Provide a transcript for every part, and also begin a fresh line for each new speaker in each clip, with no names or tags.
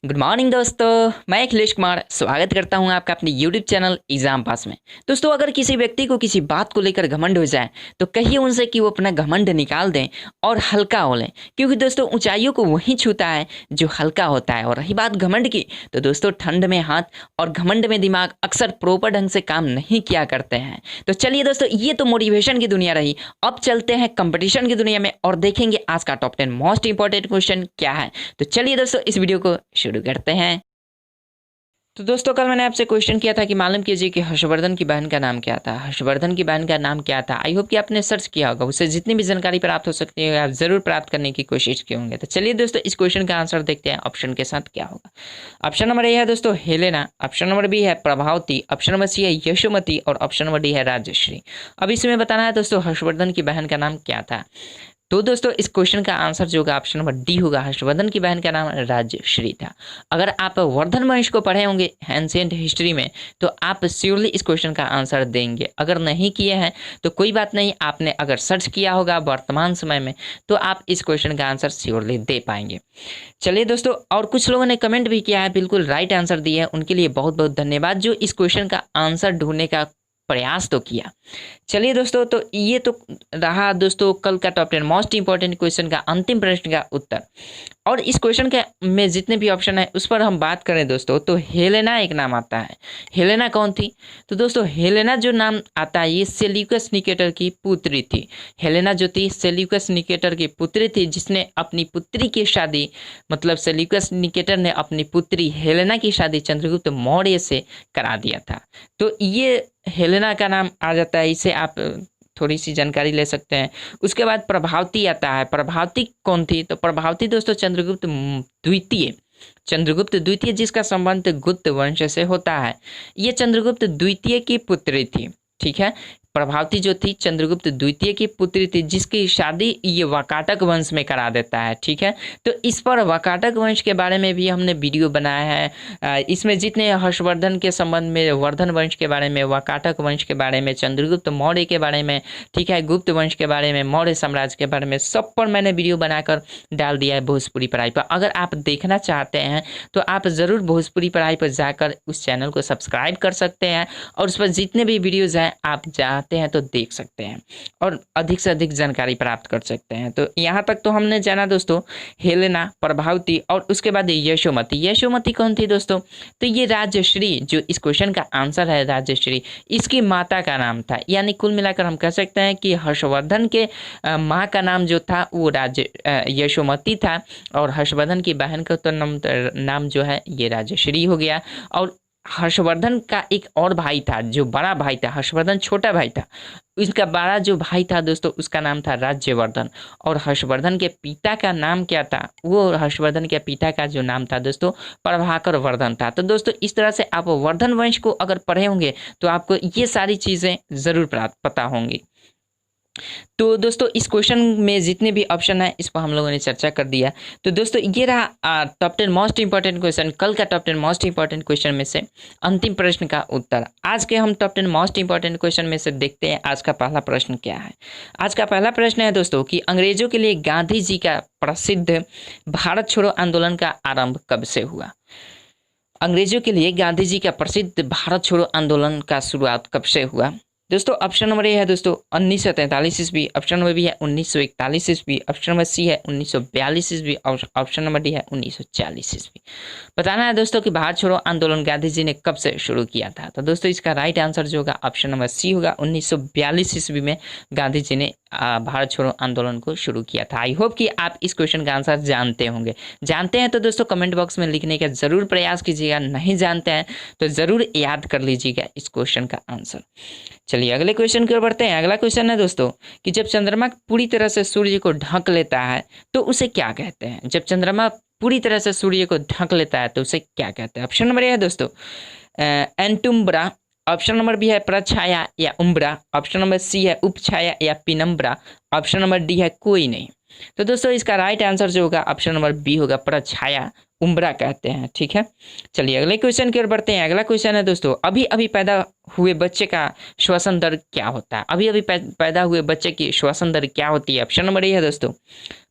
Good morning दोस्तों, मैं अखिलेश कुमार स्वागत करता हूं आपका अपने यूट्यूब चैनल एग्जाम पास में। दोस्तों, अगर किसी व्यक्ति को किसी बात को लेकर घमंड हो जाए तो कहिए उनसे कि वो अपना घमंड निकाल दें और हल्का हो लें, क्योंकि दोस्तों ऊंचाइयों को वही छूता है जो हल्का होता है। और रही बात घमंड की, तो दोस्तों ठंड में हाथ और घमंड में दिमाग अक्सर प्रॉपर ढंग से काम नहीं किया करते हैं। तो चलिए दोस्तों, ये तो मोटिवेशन की दुनिया रही। अब चलते हैं कंपटीशन की दुनिया में और देखेंगे आज का टॉप 10 मोस्ट इंपॉर्टेंट क्वेश्चन क्या है। तो चलिए दोस्तों, इस वीडियो को शुरू करते हैं। तो दोस्तों, कल मैंने आपसे क्वेश्चन किया था कि मालूम कीजिए कि हर्षवर्धन की बहन का नाम क्या था। हर्षवर्धन की बहन का नाम क्या था? आई होप कि आपने सर्च किया होगा, उससे जितनी भी जानकारी प्राप्त हो सकती है आप जरूर प्राप्त करने की कोशिश किए होंगे। तो चलिए दोस्तों, इस क्वेश्चन का आंसर देखते हैं ऑप्शन के साथ क्या होगा। ऑप्शन नंबर ए है दोस्तों हेलेना, ऑप्शन नंबर बी है प्रभावती, ऑप्शन नंबर सी है यशोमती और ऑप्शन नंबर डी है राजश्री। अब इसमें बताना है दोस्तों हर्षवर्धन की बहन का नाम क्या था। तो दोस्तों, इस क्वेश्चन का आंसर जो होगा ऑप्शन नंबर डी होगा, हर्षवर्धन की बहन का नाम राजश्री था। अगर आप वर्धन वंश को पढ़े होंगे एंशिएंट हिस्ट्री में तो आप श्योरली इस क्वेश्चन का आंसर देंगे। अगर नहीं किए हैं तो कोई बात नहीं, आपने अगर सर्च किया होगा वर्तमान समय में तो आप इस क्वेश्चन का आंसर श्योरली दे पाएंगे। चलिए दोस्तों, और कुछ लोगों ने कमेंट भी किया है, बिल्कुल राइट आंसर दिए है, उनके लिए बहुत बहुत धन्यवाद जो इस क्वेश्चन का आंसर ढूंढने का प्रयास तो किया। चलिए दोस्तों, तो ये तो रहा दोस्तों कल का टॉप 10 मोस्ट इंपॉर्टेंट क्वेश्चन का अंतिम प्रश्न का उत्तर। और इस क्वेश्चन के में जितने भी ऑप्शन है उस पर हम बात करें दोस्तों तो हेलेना एक नाम आता है। हेलेना कौन थी? तो दोस्तों हेलेना जो नाम आता है ये सेल्यूकस निकेटर की पुत्री थी। हेलेना जो थी सेल्यूकस निकेटर की पुत्री थी, जिसने अपनी पुत्री की शादी मतलब सेल्यूकस निकेटर ने अपनी पुत्री हेलेना की शादी चंद्रगुप्त मौर्य से करा दिया था। तो ये हेलेना का नाम आ जाता है, इसे आप थोड़ी सी जानकारी ले सकते हैं। उसके बाद प्रभावती आता है। प्रभावती कौन थी? तो प्रभावती दोस्तों चंद्रगुप्त द्वितीय जिसका संबंध गुप्त वंश से होता है, ये चंद्रगुप्त द्वितीय की पुत्री थी। ठीक है, प्रभावती जो थी चंद्रगुप्त द्वितीय की पुत्री थी, जिसकी शादी ये वाकाटक वंश में करा देता है। ठीक है, तो इस पर वाकाटक वंश के बारे में भी हमने वीडियो बनाया है। इसमें जितने हर्षवर्धन के संबंध में, वर्धन वंश के बारे में, वाकाटक वंश के बारे में, चंद्रगुप्त मौर्य के बारे में, ठीक है, गुप्त वंश के बारे में, मौर्य साम्राज्य के बारे में, सब पर मैंने वीडियो बनाकर डाल दिया है भोजपुरी पढ़ाई पर। अगर आप देखना चाहते हैं तो आप ज़रूर भोजपुरी पढ़ाई पर जाकर उस चैनल को सब्सक्राइब कर सकते हैं और उस पर जितने भी वीडियोज़ हैं आप चाहते हैं तो देख सकते हैं और अधिक से अधिक जानकारी प्राप्त कर सकते हैं। तो यहाँ तक तो हमने जाना दोस्तों हेलेना, प्रभावती और उसके बाद यशोमती। यशोमती कौन थी दोस्तों? तो ये राजश्री, जो इस क्वेश्चन का आंसर है राजश्री, इसकी माता का नाम था। यानी कुल मिलाकर हम कह सकते हैं कि हर्षवर्धन के माँ का नाम जो था वो यशोमती था और हर्षवर्धन की बहन का तो नाम जो है ये राजश्री हो गया। और हर्षवर्धन का एक और भाई था, जो बड़ा भाई था, हर्षवर्धन छोटा भाई था, इसका बड़ा जो भाई था दोस्तों उसका नाम था राज्यवर्धन। और हर्षवर्धन के पिता का नाम क्या था? वो हर्षवर्धन के पिता का जो नाम था दोस्तों प्रभाकर वर्धन था। तो दोस्तों इस तरह से आप वर्धन वंश को अगर पढ़े होंगे तो आपको ये सारी चीज़ें ज़रूर पता होंगी। तो दोस्तों इस क्वेश्चन में जितने भी ऑप्शन है इस पर हम लोगों ने चर्चा कर दिया। तो दोस्तों ये रहा टॉप 10 मोस्ट इंपॉर्टेंट क्वेश्चन, कल का टॉप 10 मोस्ट इंपॉर्टेंट क्वेश्चन में से अंतिम प्रश्न का उत्तर। आज के हम टॉप 10 मोस्ट इंपॉर्टेंट क्वेश्चन में से देखते हैं आज का पहला प्रश्न क्या है। आज का पहला प्रश्न है दोस्तों कि अंग्रेजों के लिए गांधी जी का प्रसिद्ध भारत छोड़ो आंदोलन का आरंभ कब से हुआ? अंग्रेजों के लिए गांधी जी का प्रसिद्ध भारत छोड़ो आंदोलन का शुरुआत कब से हुआ? दोस्तों ऑप्शन नंबर ए है दोस्तों 1943 ईस्वी, ऑप्शन नंबर बी है 1941 ईस्वी, ऑप्शन नंबर सी है 1942 ईस्वी और ऑप्शन नंबर डी है 1940 ईस्वी। बताना है दोस्तों कि भारत छोड़ो आंदोलन गांधी जी ने कब से शुरू किया था। तो दोस्तों इसका राइट आंसर जो होगा ऑप्शन नंबर सी होगा, 1942 ईस्वी में गांधी जी ने भारत छोड़ो आंदोलन को शुरू किया था। आई होप कि आप इस क्वेश्चन का आंसर जानते होंगे। जानते हैं तो दोस्तों कमेंट बॉक्स में लिखने का जरूर प्रयास कीजिएगा, नहीं जानते हैं तो जरूर याद कर लीजिएगा इस क्वेश्चन का आंसर। चलिए अगले क्वेश्चन की ओर बढ़ते हैं। अगला क्वेश्चन है दोस्तों कि जब चंद्रमा पूरी तरह से सूर्य को ढक लेता है तो उसे क्या कहते हैं? जब चंद्रमा पूरी तरह से सूर्य को ढक लेता है तो उसे क्या कहते हैं? ऑप्शन नंबर ए है दोस्तों एंटुम्ब्रा, ऑप्शन नंबर बी है प्रछाया या उम्ब्रा, ऑप्शन नंबर सी है उपछाया या पिनम्ब्रा, ऑप्शन नंबर डी है कोई नहीं। तो दोस्तों इसका राइट आंसर जो होगा ऑप्शन नंबर बी होगा, प्रछाया उम्ब्रा कहते हैं। ठीक है, चलिए अगले क्वेश्चन की ओर बढ़ते हैं। अगला क्वेश्चन है दोस्तों अभी अभी पैदा हुए बच्चे का श्वसन दर क्या होता है? अभी अभी पैदा हुए बच्चे की श्वसन दर क्या होती है? ऑप्शन नंबर ए है दोस्तों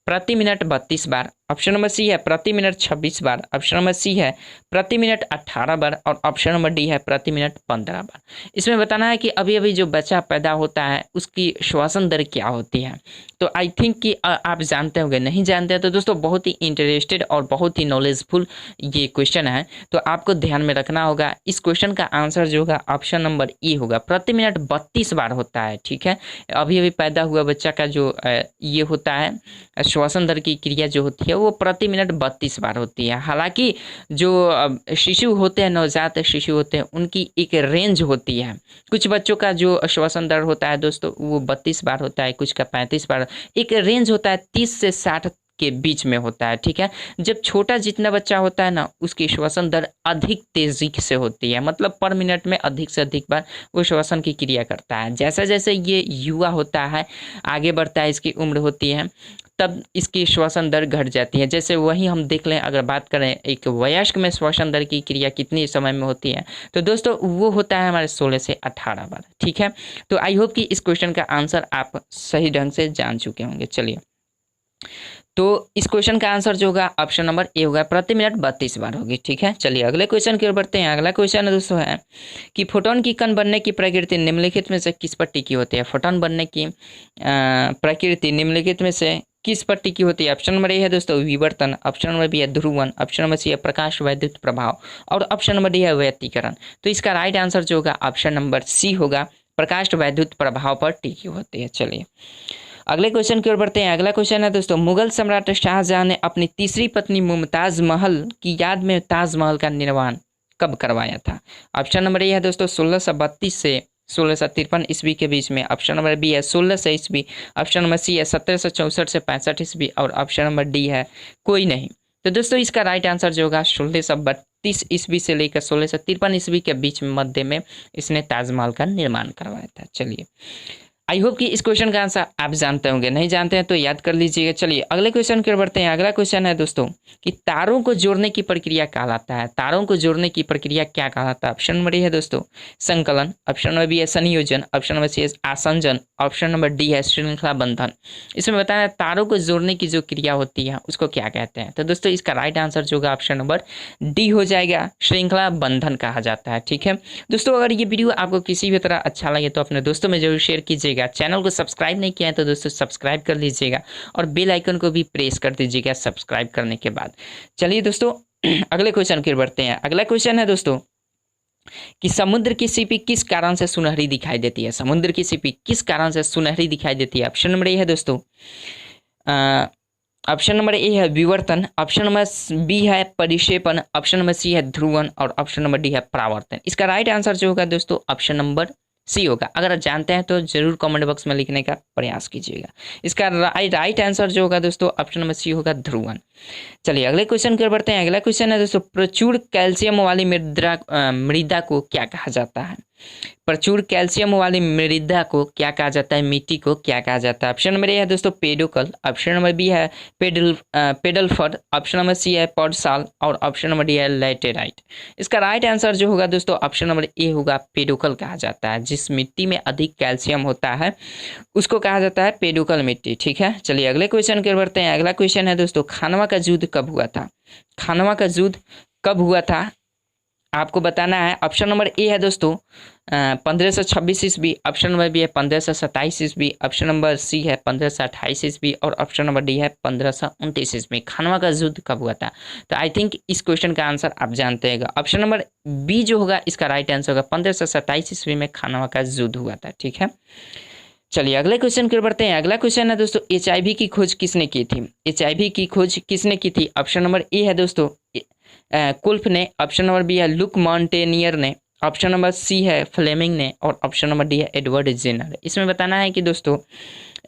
प्रति मिनट 32 बार, ऑप्शन नंबर सी है प्रति मिनट 26 बार, ऑप्शन नंबर सी है प्रति मिनट 18 बार और ऑप्शन नंबर डी है प्रति मिनट 15 बार। इसमें बताना है कि अभी अभी जो बच्चा पैदा होता है उसकी श्वसन दर क्या होती है। तो आई थिंक कि आप जानते होंगे, नहीं जानते हैं तो दोस्तों बहुत ही इंटरेस्टेड और बहुत ही नॉलेजफुल ये क्वेश्चन है, तो आपको ध्यान में रखना होगा। इस क्वेश्चन का आंसर जो होगा ऑप्शन नंबर ई होगा, प्रति मिनट 32 बार होता है। ठीक है, अभी अभी पैदा हुआ बच्चा का जो ये होता है श्वसन दर की क्रिया जो होती है वो प्रति मिनट 32 बार होती है। हालांकि जो शिशु होते हैं, नवजात शिशु होते हैं, उनकी एक रेंज होती है। कुछ बच्चों का जो श्वसन दर होता है दोस्तों वो 32 बार होता है, कुछ का 35 बार, एक रेंज होता है 30 से 60 के बीच में होता है। ठीक है, जब छोटा जितना बच्चा होता है ना उसकी श्वसन दर अधिक तेजी से होती है, मतलब पर मिनट में अधिक से अधिक बार वो श्वसन की क्रिया करता है। जैसे जैसे ये युवा होता है, आगे बढ़ता है, इसकी उम्र होती है, तब इसकी श्वसन दर घट जाती है। जैसे वही हम देख लें, अगर बात करें एक वयस्क में श्वसन दर की क्रिया कितनी समय में होती है तो दोस्तों वो होता है हमारे 16 से 18 बार। ठीक है, तो आई होप कि इस क्वेश्चन का आंसर आप सही ढंग से जान चुके होंगे। चलिए, तो इस क्वेश्चन का आंसर जो होगा ऑप्शन नंबर ए होगा, प्रति मिनट 32 बार होगी। ठीक है, चलिए अगले क्वेश्चन की ओर बढ़ते हैं। अगला क्वेश्चन है दोस्तों है कि फोटोन की कण बनने की प्रकृति निम्नलिखित में से किस पर टिकी होती है। फोटोन बनने की प्रकृति निम्नलिखित में से किस पर टिकी होती है। ऑप्शन नंबर ए है दोस्तों विवर्तन, ऑप्शन नंबर बी है ध्रुवन, ऑप्शन नंबर सी है प्रकाश वैद्युत प्रभाव और ऑप्शन नंबर डी है व्यतिकरण। तो इसका राइट आंसर जो होगा ऑप्शन नंबर सी होगा, प्रकाश वैद्युत प्रभाव पर टिकी होती है। चलिए अगले क्वेश्चन की ओर बढ़ते हैं। अगला क्वेश्चन है दोस्तों, मुगल सम्राट शाहजहां ने अपनी तीसरी पत्नी मुमताज महल की याद में ताजमहल का निर्माण कब करवाया था। ऑप्शन नंबर ए है दोस्तों 1632 से 1653 ईस्वी के बीच में, ऑप्शन नंबर बी है 1600 ईस्वी, ऑप्शन नंबर सी है 1764 से 65 ईस्वी और ऑप्शन नंबर डी है कोई नहीं। तो दोस्तों इसका राइट आंसर जो होगा 1632 ईस्वी से लेकर 1653 ईस्वी के बीच में मध्य में इसने ताजमहल का निर्माण करवाया था। चलिए आई होप कि इस क्वेश्चन का आंसर आप जानते होंगे, नहीं जानते हैं तो याद कर लीजिएगा। चलिए अगले क्वेश्चन की ओर बढ़ते हैं। अगला क्वेश्चन है दोस्तों कि तारों को जोड़ने की प्रक्रिया कहलाता है। तारों को जोड़ने की प्रक्रिया क्या कहलाता है। ऑप्शन नंबर ए है दोस्तों संकलन, ऑप्शन नंबर बी है संयोजन, ऑप्शन नंबर सी है आसंजन, ऑप्शन नंबर डी है श्रृंखला बंधन। इसमें बताया तारों को जोड़ने की जो क्रिया होती है उसको क्या कहते हैं। तो दोस्तों इसका राइट आंसर जो होगा ऑप्शन नंबर डी हो जाएगा, श्रृंखला बंधन कहा जाता है। ठीक है दोस्तों, अगर ये वीडियो आपको किसी भी तरह अच्छा लगे तो अपने दोस्तों में जरूर शेयर कीजिएगा। चैनल को सब्सक्राइब नहीं किया है तो दोस्तों सब्सक्राइब कर लीजिएगा और बेल आइकन को भी प्रेस कर दीजिएगा सब्सक्राइब करने के बाद। चलिए दोस्तों अगले क्वेश्चन की ओर बढ़ते हैं। अगला क्वेश्चन है दोस्तों कि समुद्र की सीपी किस कारण से सुनहरी दिखाई देती है। समुद्र की सीपी किस कारण से सुनहरी दिखाई देती है। ऑप्शन नंबर ए है दोस्तों ऑप्शन नंबर ए है विवर्तन, ऑप्शन नंबर बी है परिक्षेपण, ऑप्शन नंबर सी है ध्रुवन और ऑप्शन नंबर डी है परावर्तन। इसका राइट आंसर जो होगा दोस्तों ऑप्शन नंबर सी होगा। अगर आप जानते हैं तो जरूर कमेंट बॉक्स में लिखने का प्रयास कीजिएगा। इसका राइट आंसर जो होगा दोस्तों ऑप्शन नंबर सी होगा ध्रुवन। चलिए अगले क्वेश्चन की ओर बढ़ते हैं। अगला क्वेश्चन है दोस्तों प्रचुर कैल्शियम वाली मृदा को क्या कहा जाता है। प्रचुर कैल्शियम वाली मृदा को क्या कहा जाता है, मिट्टी को क्या कहा जाता है। ऑप्शन नंबर ए है दोस्तों पेडोकल, ऑप्शन नंबर बी है पेडलफर्ड, ऑप्शन नंबर सी है पॉडसाल और ऑप्शन नंबर डी है लैटेराइट। इसका राइट आंसर जो होगा दोस्तों ऑप्शन नंबर ए होगा, पेडोकल कहा जाता है। जिस मिट्टी में अधिक कैल्शियम होता है उसको कहा जाता है पेडोकल मिट्टी। ठीक है, चलिए अगले क्वेश्चन की ओर बढ़ते हैं। अगला क्वेश्चन है दोस्तों खानवा का युद्ध कब हुआ था। खानवा का युद्ध कब हुआ था आपको बताना है। ऑप्शन नंबर ए है दोस्तों 1526 ईस्वी, ऑप्शन नंबर बी है 1527 ईस्वी, ऑप्शन नंबर सी है 1528 ईस्वी और ऑप्शन नंबर डी है 1529 ईस्वी। खानवा का युद्ध कब हुआ था। तो आई थिंक इस क्वेश्चन का आंसर आप जानते हैं। ऑप्शन नंबर बी जो होगा इसका राइट आंसर होगा 1527 ईस्वी में खानवा का युद्ध हुआ था। ठीक है, चलिए अगले क्वेश्चन की ओर बढ़ते हैं। अगला क्वेश्चन है दोस्तों HIV की खोज किसने की थी। HIV की खोज किसने की थी। ऑप्शन नंबर ए है दोस्तों कुल्फ ने, ऑप्शन नंबर बी है लुक मॉन्टेनियर ने, ऑप्शन नंबर सी है फ्लेमिंग ने और ऑप्शन नंबर डी है एडवर्ड जेनर। इसमें बताना है कि दोस्तों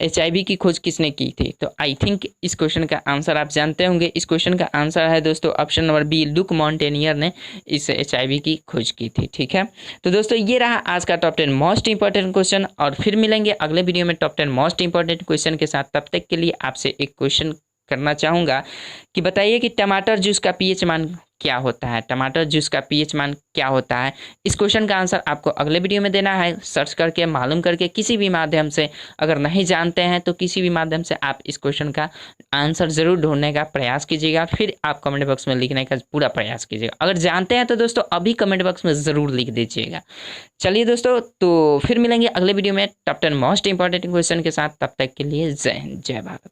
HIV की खोज किसने की थी। तो आई थिंक इस क्वेश्चन का आंसर आप जानते होंगे। इस क्वेश्चन का आंसर है दोस्तों option number B look Montagnier ने इस HIV की खोज की थी। ठीक है, तो दोस्तों ये रहा आज का टॉप 10 मोस्ट इंपॉर्टेंट क्वेश्चन और फिर मिलेंगे अगले वीडियो में टॉप 10 मोस्ट इंपॉर्टेंट क्वेश्चन के साथ। तब तक के लिए आपसे एक क्वेश्चन करना चाहूँगा कि बताइए कि टमाटर जूस का pH मान क्या होता है, टमाटर जूस का पीएच मान क्या होता है। इस क्वेश्चन का आंसर आपको अगले वीडियो में देना है, सर्च करके मालूम करके किसी भी माध्यम से। अगर नहीं जानते हैं तो किसी भी माध्यम से आप इस क्वेश्चन का आंसर जरूर ढूंढने का प्रयास कीजिएगा, फिर आप कमेंट बॉक्स में लिखने का पूरा प्रयास कीजिएगा। अगर जानते हैं तो दोस्तों अभी कमेंट बॉक्स में ज़रूर लिख दीजिएगा। चलिए दोस्तों, तो फिर मिलेंगे अगले वीडियो में टॉप 10 मोस्ट इंपॉर्टेंट क्वेश्चन के साथ। तब तक के लिए जय हिंद, जय भारत।